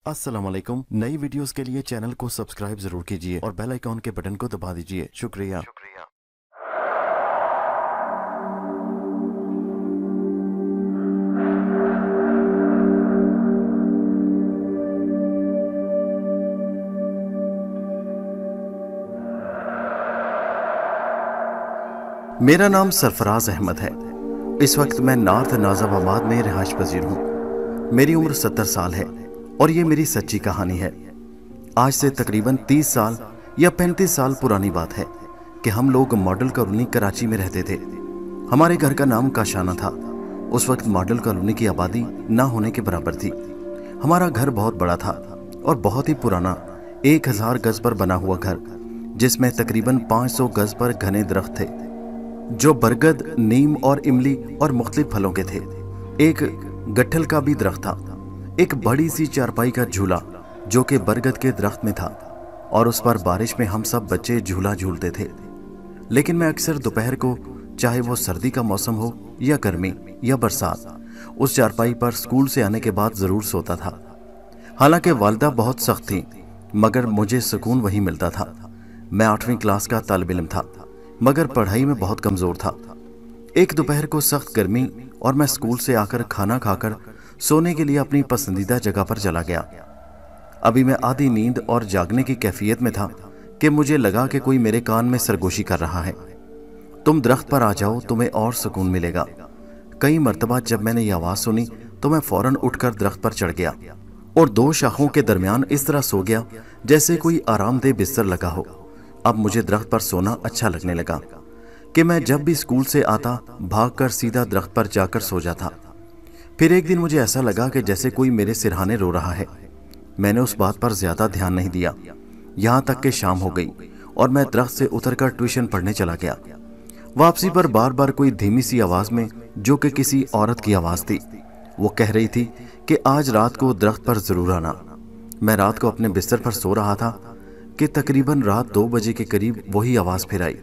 अस्सलाम वालेकुम। नई वीडियोस के लिए चैनल को सब्सक्राइब जरूर कीजिए और बेल आइकॉन के बटन को दबा दीजिए। शुक्रिया। मेरा नाम सरफराज अहमद है। इस वक्त मैं नॉर्थ नाजिबाबाद में रिहाइश पजीर हूँ। मेरी उम्र 70 साल है और ये मेरी सच्ची कहानी है। आज से तकरीबन 30 साल या 35 साल पुरानी बात है कि हम लोग मॉडल कॉलोनी कराची में रहते थे। हमारे घर का नाम काशाना था। उस वक्त मॉडल कॉलोनी की आबादी ना होने के बराबर थी। हमारा घर बहुत बड़ा था और बहुत ही पुराना 1000 गज पर बना हुआ घर, जिसमें तकरीबन 500 गज पर घने दरख्त थे जो बरगद, नीम और इमली और मुख्तलिफ फलों के थे। एक गट्ठल का भी दरख्त था, एक बड़ी सी चारपाई का झूला जो कि बरगद के दरख्त में था और उस पर बारिश में हम सब बच्चे झूला झूलते थे। लेकिन मैं अक्सर दोपहर को, चाहे वो सर्दी का मौसम हो या गर्मी या बरसात, उस चारपाई पर स्कूल से आने के बाद ज़रूर सोता था। हालांकि वालिदा बहुत सख्त थी, मगर मुझे सुकून वहीं मिलता था। मैं 8वीं क्लास का तालिब इल्म था, मगर पढ़ाई में बहुत कमज़ोर था। एक दोपहर को सख्त गर्मी और मैं स्कूल से आकर खाना खाकर सोने के लिए अपनी पसंदीदा जगह पर चला गया। अभी मैं आधी नींद और जागने की कैफियत में था कि मुझे लगा कि कोई मेरे कान में सरगोशी कर रहा है, तुम दरख्त पर आ जाओ, तुम्हें और सुकून मिलेगा। कई मरतबा जब मैंने ये आवाज़ सुनी तो मैं फौरन उठकर दरख्त पर चढ़ गया और 2 शाखों के दरमियान इस तरह सो गया जैसे कोई आरामदेह बिस्तर लगा हो। अब मुझे दरख्त पर सोना अच्छा लगने लगा कि मैं जब भी स्कूल से आता भागकर सीधा दरख्त पर जाकर सो जाता। फिर एक दिन मुझे ऐसा लगा कि जैसे कोई मेरे सिरहाने रो रहा है। मैंने उस बात पर ज्यादा ध्यान नहीं दिया, यहाँ तक कि शाम हो गई और मैं दरख्त से उतरकर ट्यूशन पढ़ने चला गया। वापसी पर बार बार कोई धीमी सी आवाज़ में, जो कि किसी औरत की आवाज़ थी, वो कह रही थी कि आज रात को दरख्त पर ज़रूर आना। मैं रात को अपने बिस्तर पर सो रहा था कि तकरीबन रात 2 बजे के करीब वही आवाज़ फिर आई,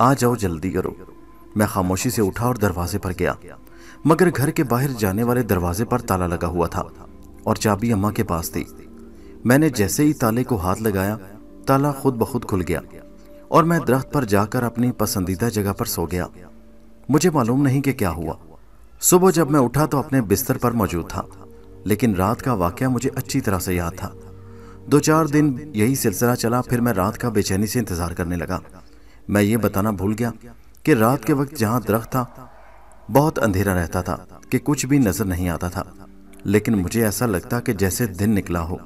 आ जाओ जल्दी करो। मैं खामोशी से उठा और दरवाजे पर गया, मगर घर के बाहर जाने वाले दरवाजे पर ताला लगा हुआ था और चाबी अम्मा के पास थी। मैंने जैसे ही ताले को हाथ लगाया, ताला खुद ब खुद खुल गया और मैं दरख्त पर जाकर अपनी पसंदीदा जगह पर सो गया। मुझे मालूम नहीं कि क्या हुआ। सुबह जब मैं उठा तो अपने बिस्तर पर मौजूद था, लेकिन रात का वाकया मुझे अच्छी तरह से याद था। 2-4 दिन यही सिलसिला चला। फिर मैं रात का बेचैनी से इंतज़ार करने लगा। मैं ये बताना भूल गया कि रात के वक्त जहाँ दरख्त था बहुत अंधेरा रहता था कि कुछ भी नजर नहीं आता था, लेकिन मुझे ऐसा लगता कि जैसे दिन निकला हो।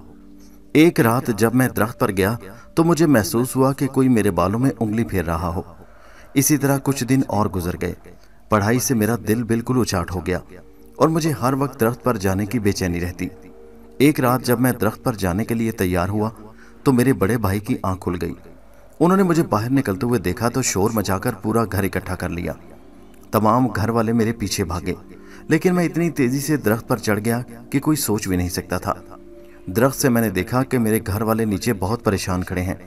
एक रात जब मैं दरख्त पर गया तो मुझे महसूस हुआ कि कोई मेरे बालों में उंगली फेर रहा हो। इसी तरह कुछ दिन और गुजर गए। पढ़ाई से मेरा दिल बिल्कुल उचाट हो गया और मुझे हर वक्त दरख्त पर जाने की बेचैनी रहती। एक रात जब मैं दरख्त पर जाने के लिए तैयार हुआ तो मेरे बड़े भाई की आंख खुल गई। उन्होंने मुझे बाहर निकलते हुए देखा तो शोर मचाकर पूरा घर इकट्ठा कर लिया। तमाम घर वाले मेरे पीछे भागे, लेकिन मैं इतनी तेजी से दरख्त पर चढ़ गया कि कोई सोच भी नहीं सकता था। दरख्त से मैंने देखा कि मेरे घर वाले नीचे बहुत परेशान खड़े हैं,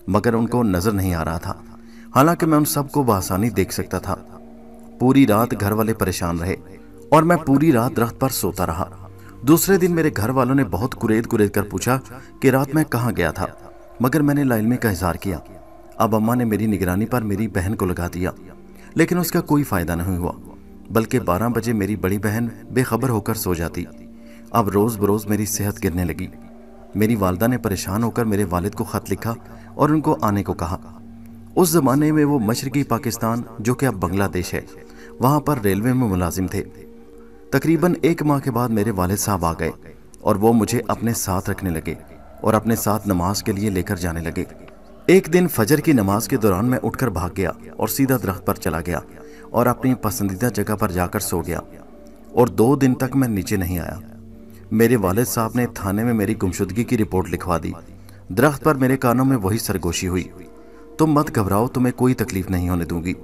मगर उनको नजर नहीं आ रहा था। हालांकि मैं उन सबको बआसानी देख सकता था। पूरी रात घर वाले परेशान रहे और मैं पूरी रात दरख्त पर सोता रहा। दूसरे दिन मेरे घर वालों ने बहुत कुरेद कुरेद कर पूछा कि रात मैं कहाँ गया था, मगर मैंने लाइल्मी का इजहार किया। अब अम्मा ने मेरी निगरानी पर मेरी बहन को लगा दिया, लेकिन उसका कोई फ़ायदा नहीं हुआ, बल्कि 12 बजे मेरी बड़ी बहन बेखबर होकर सो जाती। अब रोज़ बरोज़ मेरी सेहत गिरने लगी। मेरी वालिदा ने परेशान होकर मेरे वालिद को ख़त लिखा और उनको आने को कहा। उस ज़माने में वो मशरक़ी पाकिस्तान, जो कि अब बांग्लादेश है, वहाँ पर रेलवे में मुलाजिम थे। तकरीबन 1 माह के बाद मेरे वालिद साहब आ गए और वो मुझे अपने साथ रखने लगे और अपने साथ नमाज के लिए लेकर जाने लगे। एक दिन फजर की नमाज के दौरान मैं उठकर भाग गया और सीधा दरख्त पर चला गया और अपनी पसंदीदा जगह पर जाकर सो गया और 2 दिन तक मैं नीचे नहीं आया। मेरे वालिद साहब ने थाने में मेरी गुमशुदगी की रिपोर्ट लिखवा दी। दरख्त पर मेरे कानों में वही सरगोशी हुई, तुम मत घबराओ, तुम्हें कोई तकलीफ नहीं होने दूंगी।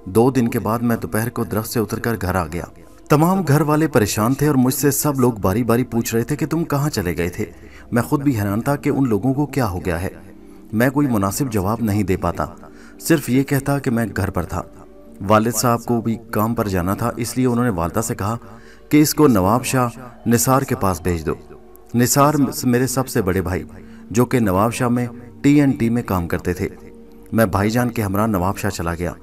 2 दिन के बाद मैं दोपहर को दरख्त से उतरकर घर आ गया। तमाम घर वाले परेशान थे और मुझसे सब लोग बारी बारी पूछ रहे थे कि तुम कहाँ चले गए थे। मैं खुद भी हैरान था कि उन लोगों को क्या हो गया है। मैं कोई मुनासिब जवाब नहीं दे पाता, सिर्फ ये कहता कि मैं घर पर था। वालिद साहब को भी काम पर जाना था, इसलिए उन्होंने वालिदा से कहा कि इसको नवाब शाह निसार के पास भेज दो। निसार मेरे सबसे बड़े भाई, जो कि नवाब शाह में TNT में काम करते थे। मैं भाईजान के हमरा नवाब शाह चला गया,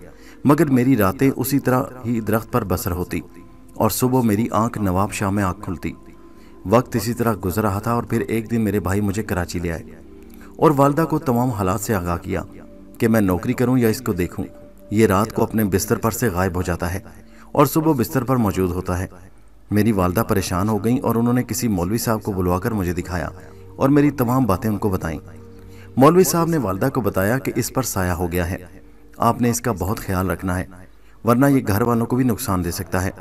मगर मेरी रातें उसी तरह ही दरख्त पर बसर होती और सुबह मेरी आंख नवाब शाह में आंख खुलती। वक्त इसी तरह गुजर रहा था और फिर एक दिन मेरे भाई मुझे कराची ले आए और वालदा को तमाम हालात से आगाह किया कि मैं नौकरी करूं या इसको देखूं। ये रात को अपने बिस्तर पर से गायब हो जाता है और सुबह बिस्तर पर मौजूद होता है। मेरी वालदा परेशान हो गई और उन्होंने किसी मौलवी साहब को बुलवाकर मुझे दिखाया और मेरी तमाम बातें उनको बताईं। मौलवी साहब ने वालदा को बताया कि इस पर साया हो गया है, आपने इसका बहुत ख्याल रखना है, वरना ये घर वालों को भी नुकसान दे सकता है।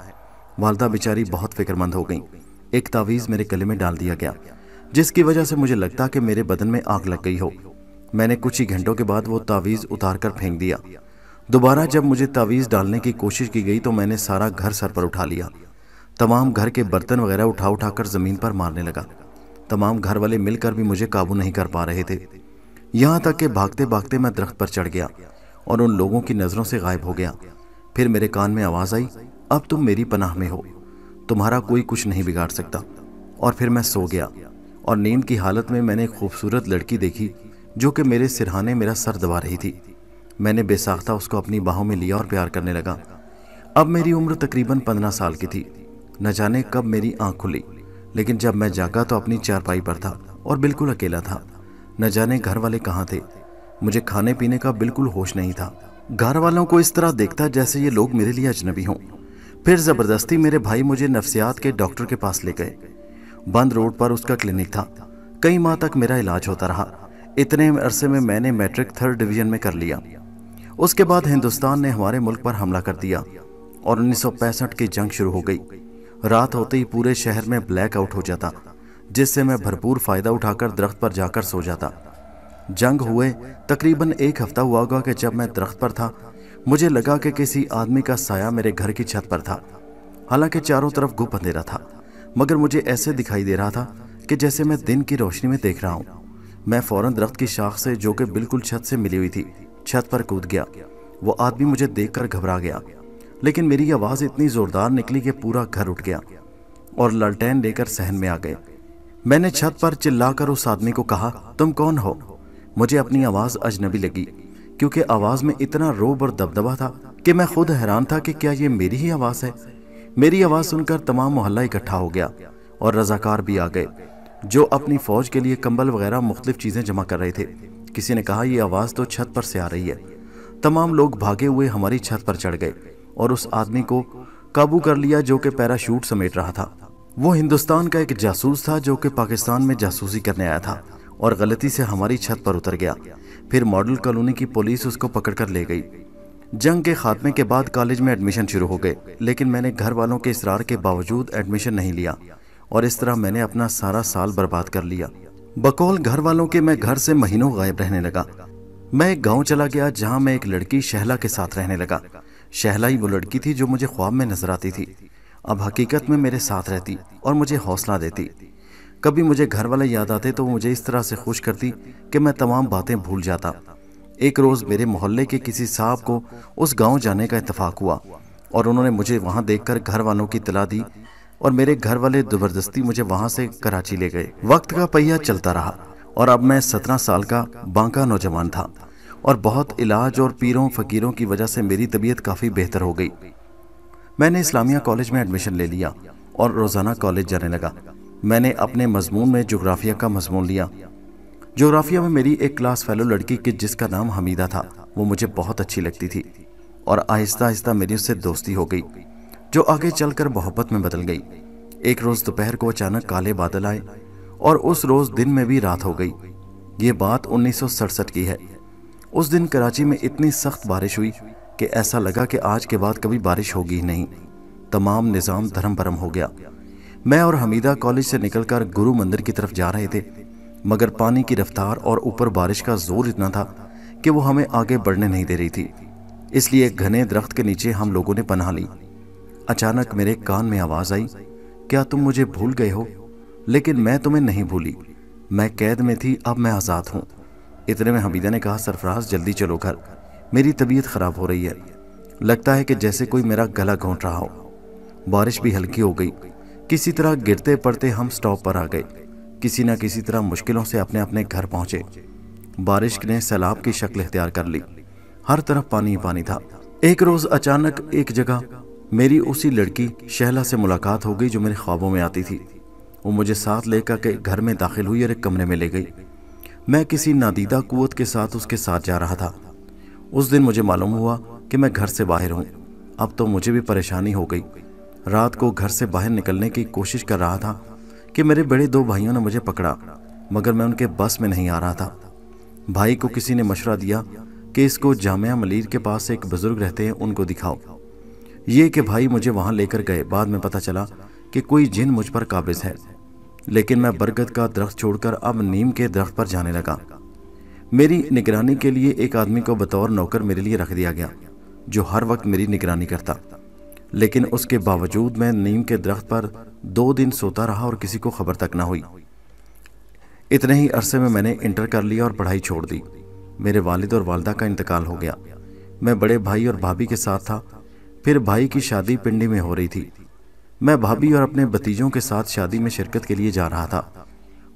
वालदा बेचारी बहुत फिक्रमंद हो गई। एक तावीज़ मेरे गले में डाल दिया गया, जिसकी वजह से मुझे लगता कि मेरे बदन में आग लग गई हो। मैंने कुछ ही घंटों के बाद वो तावीज़ उतार कर फेंक दिया। दोबारा जब मुझे तावीज़ डालने की कोशिश की गई तो मैंने सारा घर सर पर उठा लिया। तमाम घर के बर्तन वगैरह उठा उठाकर ज़मीन पर मारने लगा। तमाम घर वाले मिलकर भी मुझे काबू नहीं कर पा रहे थे, यहाँ तक कि भागते भागते मैं दरख्त पर चढ़ गया और उन लोगों की नज़रों से गायब हो गया। फिर मेरे कान में आवाज़ आई, अब तुम मेरी पनाह में हो, तुम्हारा कोई कुछ नहीं बिगाड़ सकता। और फिर मैं सो गया और नींद की हालत में मैंने एक खूबसूरत लड़की देखी जो कि मेरे सिरहाने मेरा सर दबा रही थी। मैंने बेसाख्ता उसको अपनी बाहों में लिया और प्यार करने लगा। अब मेरी उम्र तकरीबन 15 साल की थी। न जाने कब मेरी आंख खुली, लेकिन जब मैं जागा तो अपनी चारपाई पर था और बिल्कुल अकेला था। न जाने घर वाले कहाँ थे। मुझे खाने पीने का बिल्कुल होश नहीं था। घर वालों को इस तरह देखता जैसे ये लोग मेरे लिए अजनबी हों। फिर ज़बरदस्ती मेरे भाई मुझे नफ्सियात के डॉक्टर के पास ले गए। बंद रोड पर उसका क्लिनिक था। कई माह तक मेरा इलाज होता रहा। इतने अरसे में मैंने मैट्रिक 3rd डिवीज़न में कर लिया। उसके बाद हिंदुस्तान ने हमारे मुल्क पर हमला कर दिया और 1965 की जंग शुरू हो गई। रात होते ही पूरे शहर में ब्लैक आउट हो जाता, जिससे मैं भरपूर फ़ायदा उठाकर दरख्त पर जाकर सो जाता। जंग हुए तकरीबन 1 हफ्ता हुआ होगा कि जब मैं दरख्त पर था, मुझे लगा कि किसी आदमी का साया मेरे घर की छत पर था। हालांकि चारों तरफ गुप अंधेरा था, मगर मुझे ऐसे दिखाई दे रहा था कि जैसे मैं दिन की रोशनी में देख रहा हूँ। मैं फौरन दरख्त की शाख से, जो कि बिल्कुल छत से मिली हुई थी, छत पर कूद गया। वो आदमी मुझे देखकर घबरा गया, लेकिन मेरी आवाज़ इतनी ज़ोरदार निकली कि पूरा घर उठ गया और लालटेन लेकर सहन में आ गए। मैंने छत पर चिल्लाकर उस आदमी को कहा, तुम कौन हो? मुझे अपनी आवाज़ अजनबी लगी, क्योंकि आवाज़ में इतना रोब और दबदबा था कि मैं खुद हैरान था कि क्या ये मेरी ही आवाज़ है। मेरी आवाज़ सुनकर तमाम मोहल्ला इकट्ठा हो गया और रज़ाकार भी आ गए, जो अपनी फ़ौज के लिए कंबल वगैरह मुख्तलिफ चीज़ें जमा कर रहे थे। किसी ने कहा, ये आवाज़ तो छत पर से आ रही है। तमाम लोग भागे हुए हमारी छत पर चढ़ गए और उस आदमी को काबू कर लिया, जो कि पैराशूट समेट रहा था। वो हिंदुस्तान का एक जासूस था, जो कि पाकिस्तान में जासूसी करने आया था और गलती से हमारी छत पर उतर गया। फिर मॉडल कॉलोनी की पुलिस उसको पकड़कर ले गई। जंग के खात्मे के बाद कॉलेज में एडमिशन शुरू हो गए, लेकिन मैंने घर वालों के इसरार के बावजूद एडमिशन नहीं लिया और इस तरह मैंने अपना सारा साल बर्बाद कर लिया। बकौल घर वालों के मैं घर से महीनों गायब रहने लगा। मैं एक गांव चला गया, जहां मैं एक लड़की शहला के साथ रहने लगा। शहला ही वो लड़की थी जो मुझे ख्वाब में नजर आती थी, अब हकीकत में मेरे साथ रहती और मुझे हौसला देती। कभी मुझे घर वाले याद आते तो वो मुझे इस तरह से खुश करती कि मैं तमाम बातें भूल जाता। एक रोज़ मेरे मोहल्ले के किसी साहब को उस गांव जाने का इत्तेफाक हुआ और उन्होंने मुझे वहां देखकर घर वालों की इत्तला दी और मेरे घर वाले ज़बरदस्ती मुझे वहां से कराची ले गए। वक्त का पहिया चलता रहा और अब मैं 17 साल का बांका नौजवान था और बहुत इलाज और पीरों फकीरों की वजह से मेरी तबीयत काफ़ी बेहतर हो गई। मैंने इस्लामिया कॉलेज में एडमिशन ले लिया और रोज़ाना कॉलेज जाने लगा। मैंने अपने मजमून में जोग्राफिया का मजमून लिया। जोग्राफिया में मेरी एक क्लास फेलो लड़की की, जिसका नाम हमीदा था, वो मुझे बहुत अच्छी लगती थी और आहिस्ता आहिस्ता मेरी उससे दोस्ती हो गई, जो आगे चलकर मोहब्बत में बदल गई। एक रोज़ दोपहर को अचानक काले बादल आए और उस रोज़ दिन में भी रात हो गई। ये बात 1967 की है। उस दिन कराची में इतनी सख्त बारिश हुई कि ऐसा लगा कि आज के बाद कभी बारिश होगी ही नहीं। तमाम निज़ाम धर्म भरम हो गया। मैं और हमीदा कॉलेज से निकलकर गुरु मंदिर की तरफ जा रहे थे, मगर पानी की रफ्तार और ऊपर बारिश का जोर इतना था कि वो हमें आगे बढ़ने नहीं दे रही थी। इसलिए एक घने दरख्त के नीचे हम लोगों ने पनाह ली। अचानक मेरे कान में आवाज़ आई, क्या तुम मुझे भूल गए हो? लेकिन मैं तुम्हें नहीं भूली। मैं कैद में थी, अब मैं आज़ाद हूँ। इतने में हमीदा ने कहा, सरफराज जल्दी चलो घर, मेरी तबीयत ख़राब हो रही है। लगता है कि जैसे कोई मेरा गला घोंट रहा हो। बारिश भी हल्की हो गई। किसी तरह गिरते पड़ते हम स्टॉप पर आ गए। किसी न किसी तरह मुश्किलों से अपने अपने घर पहुंचे। बारिश ने सैलाब की शक्ल इख्तियार कर ली, हर तरफ पानी ही पानी था। एक रोज अचानक एक जगह मेरी उसी लड़की शहला से मुलाकात हो गई जो मेरे ख्वाबों में आती थी। वो मुझे साथ लेकर के घर में दाखिल हुई और एक कमरे में ले गई। मैं किसी नादीदा कुव्वत के साथ उसके साथ जा रहा था। उस दिन मुझे मालूम हुआ कि मैं घर से बाहर हूँ। अब तो मुझे भी परेशानी हो गई। रात को घर से बाहर निकलने की कोशिश कर रहा था कि मेरे बड़े 2 भाइयों ने मुझे पकड़ा, मगर मैं उनके बस में नहीं आ रहा था। भाई को किसी ने मशवरा दिया कि इसको जामिया मलीर के पास एक बुजुर्ग रहते हैं, उनको दिखाओ। ये कि भाई मुझे वहां लेकर गए। बाद में पता चला कि कोई जिन मुझ पर काबिज है, लेकिन मैं बरगद का दरख्त छोड़कर अब नीम के दरख्त पर जाने लगा। मेरी निगरानी के लिए एक आदमी को बतौर नौकर मेरे लिए रख दिया गया, जो हर वक्त मेरी निगरानी करता। लेकिन उसके बावजूद मैं नीम के दरख्त पर 2 दिन सोता रहा और किसी को खबर तक ना हुई। इतने ही अरसे में मैंने इंटर कर लिया और पढ़ाई छोड़ दी। मेरे वालिद और वालदा का इंतकाल हो गया। मैं बड़े भाई और भाभी के साथ था। फिर भाई की शादी पिंडी में हो रही थी। मैं भाभी और अपने भतीजों के साथ शादी में शिरकत के लिए जा रहा था।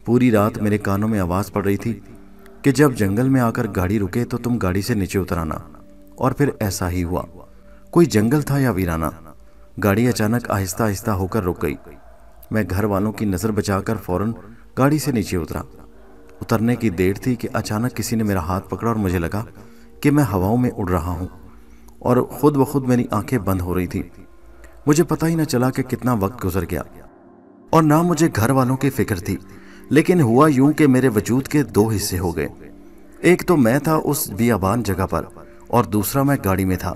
पूरी रात मेरे कानों में आवाज़ पड़ रही थी कि जब जंगल में आकर गाड़ी रुके तो तुम गाड़ी से नीचे उतराना। और फिर ऐसा ही हुआ। कोई जंगल था या वीराना। गाड़ी अचानक आहिस्ता आहिस्ता होकर रुक गई। मैं घर वालों की नज़र बचाकर फौरन गाड़ी से नीचे उतरा। उतरने की देर थी कि अचानक किसी ने मेरा हाथ पकड़ा और मुझे लगा कि मैं हवाओं में उड़ रहा हूँ और खुद ब खुद मेरी आंखें बंद हो रही थी। मुझे पता ही न चला कि कितना वक्त गुजर गया और ना मुझे घर वालों की फिक्र थी। लेकिन हुआ यूं कि मेरे वजूद के 2 हिस्से हो गए। एक तो मैं था उस बियाबान जगह पर और दूसरा मैं गाड़ी में था,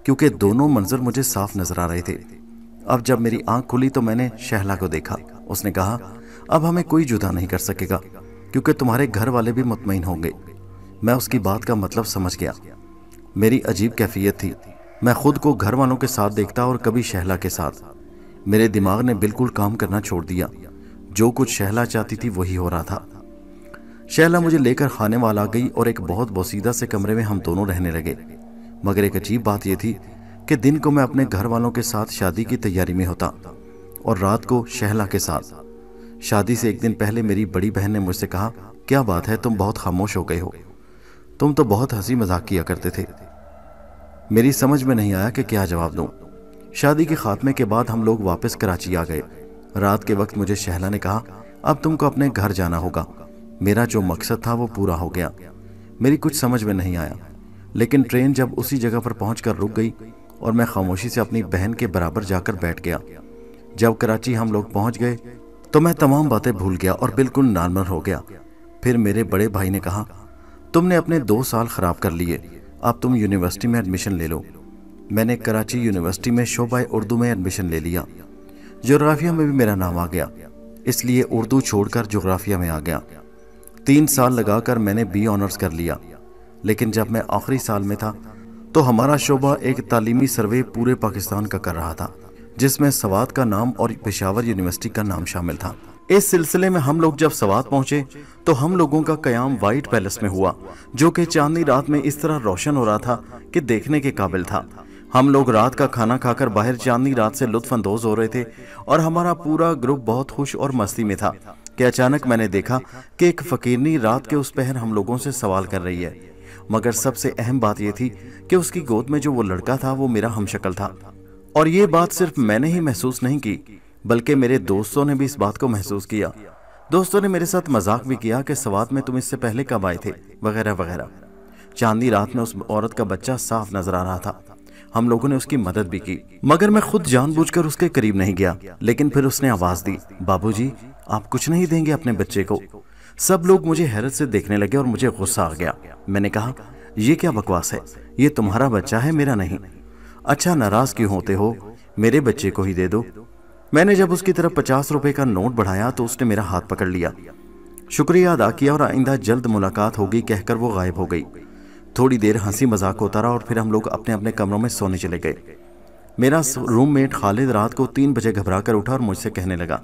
क्योंकि दोनों मंजर मुझे साफ नजर आ रहे थे। अब जब मेरी आंख खुली तो मैंने शहला को देखा। उसने कहा, अब हमें कोई जुदा नहीं कर सकेगा क्योंकि तुम्हारे घर वाले भी मुतमईन होंगे। मैं उसकी बात का मतलब समझ गया। मेरी अजीब कैफियत थी। मैं खुद को घर वालों के साथ देखता और कभी शहला के साथ। मेरे दिमाग ने बिल्कुल काम करना छोड़ दिया। जो कुछ शहला चाहती थी वही हो रहा था। शहला मुझे लेकर खाने वाला आ गई और एक बहुत बोसीदा से कमरे में हम दोनों रहने लगे। मगर एक अजीब बात यह थी कि दिन को मैं अपने घर वालों के साथ शादी की तैयारी में होता और रात को शहला के साथ। शादी से एक दिन पहले मेरी बड़ी बहन ने मुझसे कहा, क्या बात है, तुम बहुत खामोश हो गए हो। तुम तो बहुत हंसी मजाक किया करते थे। मेरी समझ में नहीं आया कि क्या जवाब दूं। शादी के खात्मे के बाद हम लोग वापस कराची आ गए। रात के वक्त मुझे शहला ने कहा, अब तुमको अपने घर जाना होगा। मेरा जो मकसद था वो पूरा हो गया। मेरी कुछ समझ में नहीं आया, लेकिन ट्रेन जब उसी जगह पर पहुंचकर रुक गई और मैं खामोशी से अपनी बहन के बराबर जाकर बैठ गया। जब कराची हम लोग पहुंच गए तो मैं तमाम बातें भूल गया और बिल्कुल नॉर्मल हो गया। फिर मेरे बड़े भाई ने कहा, तुमने अपने 2 साल खराब कर लिए, अब तुम यूनिवर्सिटी में एडमिशन ले लो। मैंने कराची यूनिवर्सिटी में शोबा उर्दू में एडमिशन ले लिया। जोग्राफिया में भी मेरा नाम आ गया, इसलिए उर्दू छोड़कर जोग्राफिया में आ गया। 3 साल लगाकर मैंने बी ऑनर्स कर लिया। लेकिन जब मैं आखिरी साल में था तो हमारा शोबा एक तालीमी सर्वे पूरे पाकिस्तान का कर रहा था, जिसमें सवात का नाम और पेशावर यूनिवर्सिटी का नाम शामिल था। इस सिलसिले में हम लोग जब सवात पहुंचे तो हम लोगों का कयाम व्हाइट पैलेस में हुआ, जो कि चांदनी रात में इस तरह रोशन हो रहा था कि देखने के काबिल था। हम लोग रात का खाना खाकर बाहर चांदनी रात से लुत्फ अंदोज हो रहे थे और हमारा पूरा ग्रुप बहुत खुश और मस्ती में था कि अचानक मैंने देखा कि एक फकीरनी रात के उस पहर हम लोगों से सवाल कर रही है। मगर सबसे अहम बात यह थी कि उसकी गोद में जो वो लड़का था वो मेरा हमशक्ल था। और ये बात सिर्फ मैंने ही महसूस नहीं की, बल्कि मेरे दोस्तों ने भी इस बात को महसूस किया। दोस्तों ने मेरे साथ मजाक भी किया कि सवात में तुम इससे पहले कब आए थे, वगैरह वगैरह। चांदनी रात में उस औरत का बच्चा साफ नजर आ रहा था। हम लोगों ने उसकी मदद भी की, मगर मैं खुद जानबूझकर उसके करीब नहीं गया। लेकिन फिर उसने आवाज दी, बाबूजी, आप कुछ नहीं देंगे अपने बच्चे को? सब लोग मुझे हैरत से देखने लगे और मुझे गुस्सा आ गया। मैंने कहा, ये क्या बकवास है, ये तुम्हारा बच्चा है, मेरा नहीं। अच्छा, नाराज क्यों होते हो, मेरे बच्चे को ही दे दो। मैंने जब उसकी तरफ 50 रुपए का नोट बढ़ाया तो उसने मेरा हाथ पकड़ लिया, शुक्रिया अदा किया और आइंदा जल्द मुलाकात होगी कहकर वो गायब हो गई। थोड़ी देर हंसी मजाक होता रहा और फिर हम लोग अपने अपने कमरों में सोने चले गए। मेरा रूममेट खालिद रात को 3 बजे घबरा कर उठा और मुझसे कहने लगा,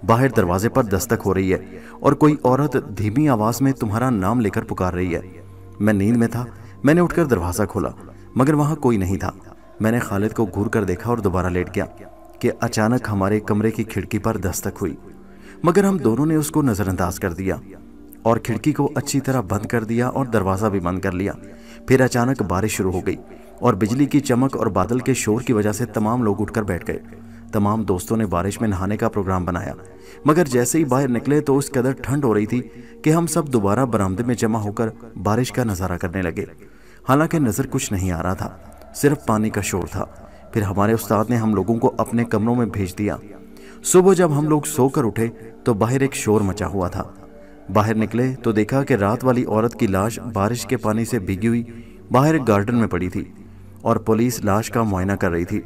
बाहर दरवाजे पर दस्तक हो रही है और कोई औरत धीमी आवाज में तुम्हारा नाम लेकर पुकार रही है। मैं नींद में था। मैंने उठकर दरवाजा खोला, मगर वहां कोई नहीं था। मैंने खालिद को घूर कर देखा और दोबारा लेट गया कि अचानक हमारे कमरे की खिड़की पर दस्तक हुई। मगर हम दोनों ने उसको नजरअंदाज कर दिया और खिड़की को अच्छी तरह बंद कर दिया और दरवाजा भी बंद कर लिया। फिर अचानक बारिश शुरू हो गई और बिजली की चमक और बादल के शोर की वजह से तमाम लोग उठकर बैठ गए। तमाम दोस्तों ने बारिश में नहाने का प्रोग्राम बनाया, मगर जैसे ही बाहर निकले तो उस कदर ठंड हो रही थी कि हम सब दोबारा बरामदे में जमा होकर बारिश का नज़ारा करने लगे। हालांकि नज़र कुछ नहीं आ रहा था, सिर्फ पानी का शोर था। फिर हमारे उस्ताद ने हम लोगों को अपने कमरों में भेज दिया। सुबह जब हम लोग सोकर उठे तो बाहर एक शोर मचा हुआ था। बाहर निकले तो देखा कि रात वाली औरत की लाश बारिश के पानी से भीगी हुई बाहर एक गार्डन में पड़ी थी और पुलिस लाश का मुआयना कर रही थी।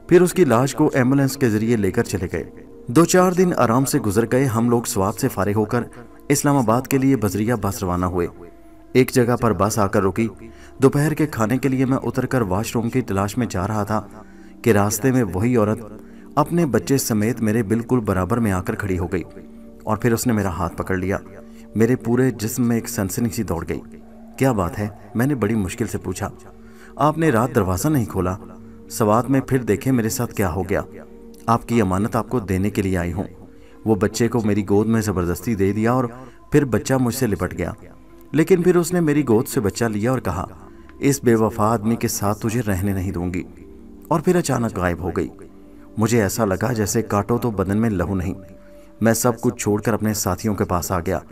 फिर उसकी लाश को एम्बुलेंस के जरिए लेकर चले गए। 2-4 दिन आराम से गुजर गए। हम लोग स्वात से फारिग होकर इस्लामाबाद के लिए बजरिया बस रवाना हुए। एक जगह पर बस आकर रुकी। दोपहर के खाने के लिए मैं उतरकर वॉशरूम की तलाश में जा रहा था कि रास्ते में वही औरत अपने बच्चे समेत मेरे बिल्कुल बराबर में आकर खड़ी हो गई और फिर उसने मेरा हाथ पकड़ लिया। मेरे पूरे जिस्म में एक सनसनी सी दौड़ गई। क्या बात है? मैंने बड़ी मुश्किल से पूछा। आपने रात दरवाज़ा नहीं खोला? सवात में फिर देखे मेरे साथ क्या हो गया। आपकी अमानत आपको देने के लिए आई हूँ। वो बच्चे को मेरी गोद में ज़बरदस्ती दे दिया और फिर बच्चा मुझसे लिपट गया। लेकिन फिर उसने मेरी गोद से बच्चा लिया और कहा, इस बेवफा आदमी के साथ तुझे रहने नहीं दूंगी, और फिर अचानक गायब हो गई। मुझे ऐसा लगा जैसे काटो तो बदन में लहू नहीं। मैं सब कुछ छोड़कर अपने साथियों के पास आ गया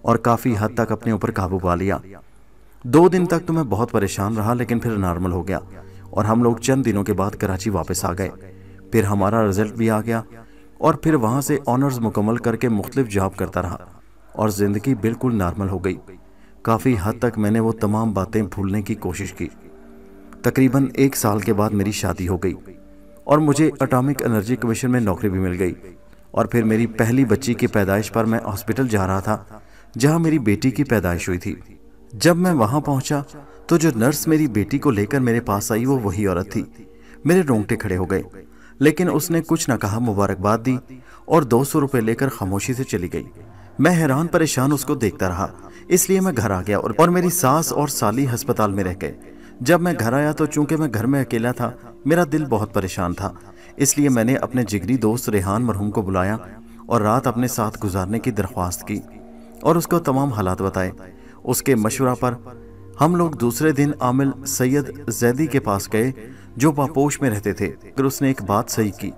और काफ़ी हद तक अपने ऊपर काबू पा लिया। 2 दिन तक तो मैं बहुत परेशान रहा, लेकिन फिर नॉर्मल हो गया और हम लोग चंद दिनों के बाद कराची वापस आ गए। फिर हमारा रिजल्ट भी आ गया और फिर वहाँ से ऑनर्स मुकम्मल करके मुख्तलिफ जॉब करता रहा और ज़िंदगी बिल्कुल नॉर्मल हो गई। काफ़ी हद तक मैंने वो तमाम बातें भूलने की कोशिश की। तकरीबन 1 साल के बाद मेरी शादी हो गई और मुझे एटॉमिक एनर्जी कमीशन में नौकरी भी मिल गई। और फिर मेरी पहली बच्ची की पैदाइश पर मैं हॉस्पिटल जा रहा था जहाँ मेरी बेटी की पैदाइश हुई थी। जब मैं वहाँ पहुँचा तो जो नर्स मेरी बेटी को लेकर मेरे पास आई वो वही औरत थी। मेरे रोंगटे खड़े हो गए, लेकिन उसने कुछ न कहा, मुबारकबाद दी और 200 रुपये लेकर खामोशी से चली गई। मैं हैरान परेशान उसको देखता रहा, इसलिए मैं घर आ गया और मेरी सास और साली अस्पताल में रह गए। जब मैं घर आया तो चूंकि मैं घर में अकेला था, मेरा दिल बहुत परेशान था, इसलिए मैंने अपने जिगरी दोस्त रेहान मरहूम को बुलाया और रात अपने साथ गुजारने की दरख्वास्त की और उसको तमाम हालात बताए। उसके मशवरा पर हम लोग दूसरे दिन आमिल सैयद जैदी के पास गए जो पापोश में रहते थे। फिर उसने एक बात सही की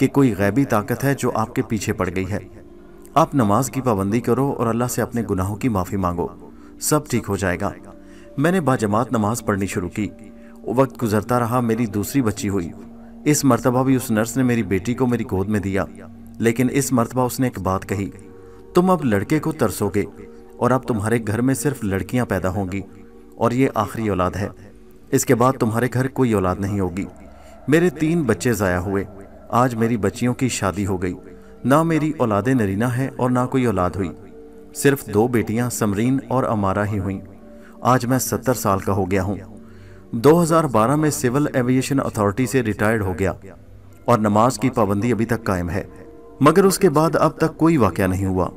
कि कोई गैबी ताकत है जो आपके पीछे पड़ गई है। आप नमाज की पाबंदी करो और अल्लाह से अपने गुनाहों की माफ़ी मांगो, सब ठीक हो जाएगा। मैंने बाजमात नमाज पढ़नी शुरू की। वक्त गुजरता रहा, मेरी दूसरी बच्ची हुई। इस मर्तबा भी उस नर्स ने मेरी बेटी को मेरी गोद में दिया, लेकिन इस मर्तबा उसने एक बात कही, तुम अब लड़के को तरसोगे और अब तुम्हारे घर में सिर्फ लड़कियां पैदा होंगी और ये आखिरी औलाद है। इसके बाद तुम्हारे घर कोई औलाद नहीं होगी। मेरे 3 बच्चे ज़ाया हुए। आज मेरी बच्चियों की शादी हो गई। ना मेरी औलादे नरीना है और ना कोई औलाद हुई। सिर्फ 2 बेटियां समरीन और अमारा ही हुई। आज मैं 70 साल का हो गया हूँ। 2012 में सिविल एविएशन अथॉरिटी से रिटायर्ड हो गया और नमाज की पाबंदी अभी तक कायम है, मगर उसके बाद अब तक कोई वाक़या नहीं हुआ।